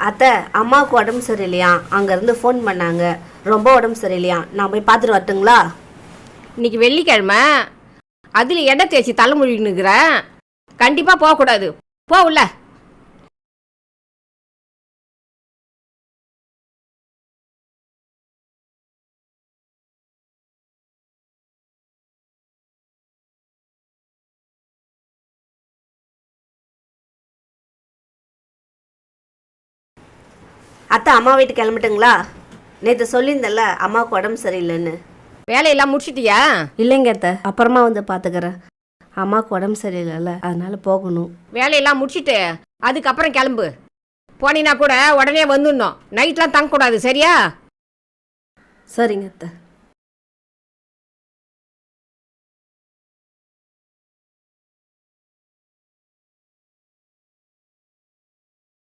அத்தை, அம்மாவுக்கு உடம்பு சரியில்லையா, அங்கேருந்து ஃபோன் பண்ணாங்க. ரொம்ப உடம்பு சரியில்லையா, நான் போய் பார்த்துட்டு வரட்டுங்களா? இன்னைக்கு வெள்ளிக்கிழமை, அதில் எண்ணெய் தேய்ச்சி தலைமொழின்னுக்கிறேன். கண்டிப்பாக போகக்கூடாது. போ உள்ள. அத்தை, அம்மா வீட்டுக்கு கிளம்பிட்டுங்களா? நேற்று சொல்லியிருந்தேன்ல அம்மாவுக்கு உடம்பு சரியில்லைன்னு. வேலையெல்லாம் முடிச்சிட்டியா? இல்லைங்க அத்தை, அப்புறமா வந்து பார்த்துக்கிறேன். அம்மாவுக்கு உடம்பு சரியில்லைல்ல, அதனால போகணும். வேலையெல்லாம் முடிச்சிட்டு அதுக்கப்புறம் கிளம்பு. போனீங்கன்னா கூட உடனே வந்துடணும். நைட்லாம் தங்கக்கூடாது, சரியா? சரிங்க அத்தை.